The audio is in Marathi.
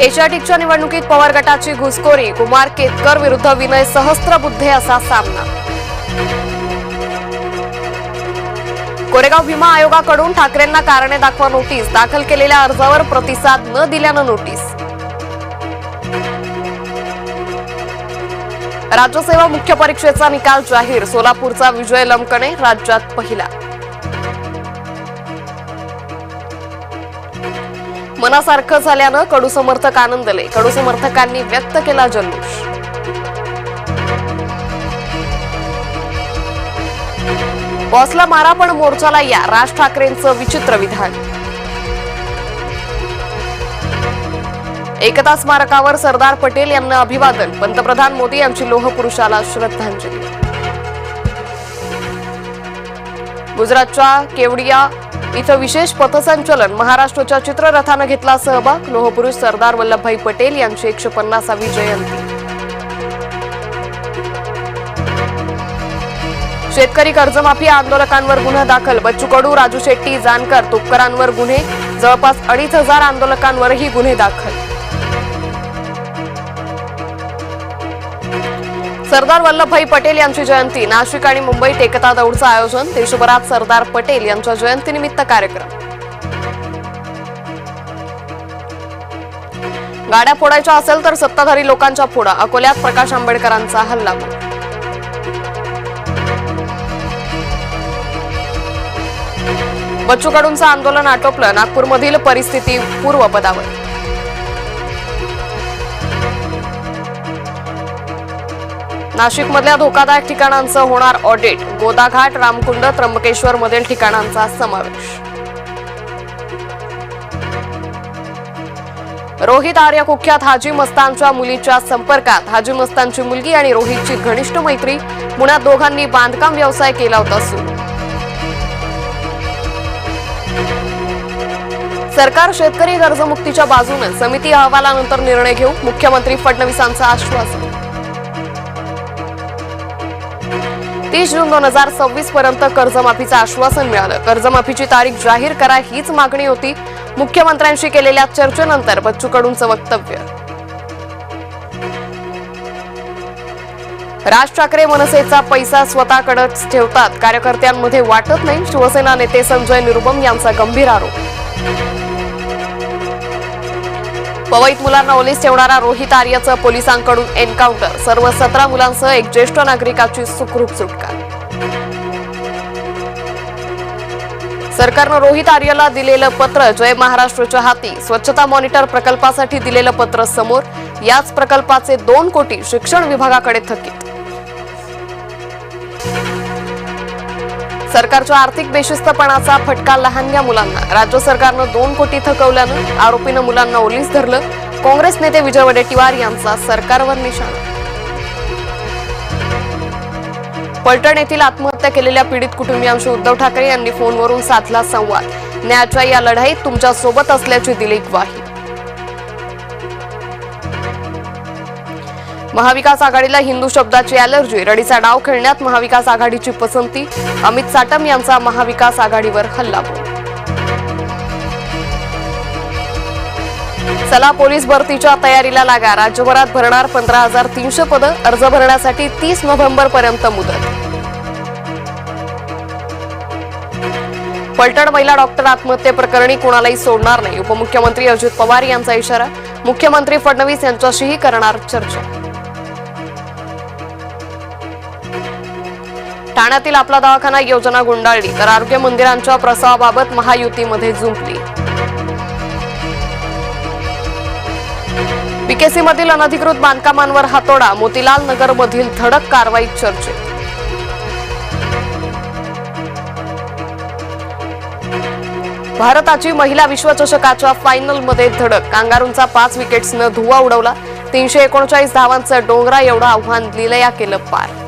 एशियाटिकच्या निवडणुकीत पवार गटाची घुसखोरी, कुमार केतकर विरुद्ध विनय सहस्त्रबुद्धे असा सामना। कोरेगाव भीमा आयोगाकडून ठाकरेंना कारणे दाखवा नोटीस, दाखल केलेल्या अर्जावर प्रतिसाद न दिल्यानं नोटीस। राज्यसेवा मुख्य परीक्षेचा निकाल जाहीर, सोलापूरचा विजय लमकणे राज्यात पहिला। मनासारखं झाल्यानं कडू समर्थक आनंदले, कडू समर्थकांनी व्यक्त केला जल्लोष। बॉसला मारा पण मोर्चाला या, राज ठाकरेंचं विचित्र विधान। एकता स्मारकावर सरदार पटेल यांना अभिवादन, पंतप्रधान मोदी यांची लोहपुरुषाला श्रद्धांजली। गुजरातच्या केवडिया इथं विशेष पथसंचलन, महाराष्ट्राच्या चित्ररथानं घेतला सहभाग, लोहपुरुष सरदार वल्लभभाई पटेल यांची 150वी जयंती। शेतकरी कर्जमाफी आंदोलकांवर गुन्हा दाखल, बच्चू कडू, राजू शेट्टी, जानकर, तुपकरांवर गुन्हे, जवळपास 2,500 आंदोलकांवरही गुन्हे दाखल। सरदार वल्लभभाई पटेल यांची जयंती, नाशिक आणि मुंबईत एकता दौडचं आयोजन, देशभरात सरदार पटेल यांच्या जयंतीनिमित्त कार्यक्रम। गाड्या फोडायच्या असेल तर सत्ताधारी लोकांच्या फोडा, अकोल्यात प्रकाश आंबेडकरांचा हल्ला। बच्चू कडूंचं आंदोलन आटोपलं, नागपूरमधील परिस्थिती पूर्वपदावर। नाशिकमधल्या धोकादायक ठिकाणांचं होणार ऑडिट, गोदाघाट, रामकुंड, त्र्यंबकेश्वर मधील ठिकाणांचा समावेश। रोहित आर्य कुख्यात हाजी मस्तानच्या मुलीच्या संपर्कात, हाजी मस्तानची मुलगी आणि रोहितची घनिष्ठ मैत्री, पुण्यात दोघांनी बांधकाम व्यवसाय केला होता सुरू। सरकार शेतकरी कर्जमुक्तीच्या बाजूने, समिती अहवालानंतर निर्णय घेऊ, मुख्यमंत्री फडणवीसांचं आश्वासन। 30 जून 2026 पर्यंत कर्जमाफीचं आश्वासन मिळालं, कर्जमाफीची तारीख जाहीर करा हीच मागणी होती। मुख्यमंत्र्यांशी केलेल्या चर्चेनंतर बच्चू कडूंचं वक्तव्य। राज ठाकरे मनसेचा पैसा स्वतःकडेच ठेवतात, कार्यकर्त्यांमध्ये वाटत नाही, शिवसेना नेते संजय निरुपम यांचा गंभीर आरोप। पवईत मुलांना ओलीस ठेवणारा रोहित आर्यचं पोलिसांकडून एन्काउंटर, सर्व 17 मुलांसह एक ज्येष्ठ नागरिकाची सुखरूप सुटका। सरकारनं रोहित आर्यला दिलेलं पत्र जय महाराष्ट्राच्या हाती, स्वच्छता मॉनिटर प्रकल्पासाठी दिलेलं पत्र समोर, याच प्रकल्पाचे 2 कोटी शिक्षण विभागाकडे थकीत। सरकारच्या आर्थिक बेशिस्तपणाचा फटका लहानग्या मुलांना, राज्य सरकारनं 2 कोटी थकवल्यानं आरोपीनं मुलांना ओलीस धरलं, काँग्रेस नेते विजय वडेट्टीवार यांचा सरकारवर निशाणा। पलटण येथील आत्महत्या केलेल्या पीडित कुटुंबियांशी उद्धव ठाकरे यांनी फोनवरून साधला संवाद, न्यायाच्या या लढाईत तुमच्या सोबत असल्याची दिली ग्वाही। महाविकास आघाडीला हिंदू शब्दाची अलर्जी, रडीचा डाव खेळण्यात महाविकास आघाडीची पसंती, अमित साटम यांचा महाविकास आघाडीवर हल्लाबोल। चला पोलीस भरतीच्या तयारीला लागा, राज्यभरात भरणार 15,300 पदं, अर्ज भरण्यासाठी 30 नोव्हेंबर पर्यंत मुदत। पलटण महिला डॉक्टर आत्महत्येप्रकरणी कोणालाही सोडणार नाही, उपमुख्यमंत्री अजित पवार यांचा इशारा, मुख्यमंत्री फडणवीस यांच्याशीही करणार चर्चा। ठाण्यातील आपला दवाखाना योजना गुंडाळली, तर आरोग्य मंदिरांच्या प्रसावाबाबत महायुतीमध्ये जुंपली। बीकेसी मधील अनधिकृत बांधकामांवर हातोडा, मोतीलाल नगर मधील धडक कारवाई चर्चेत। भारताची महिला विश्वचषकाच्या फायनलमध्ये धडक, कांगारूंचा 5 विकेट्सनं धुव्वा उडवला, 339 धावांचं डोंगरा एवढं आव्हान लिलया केलं पार।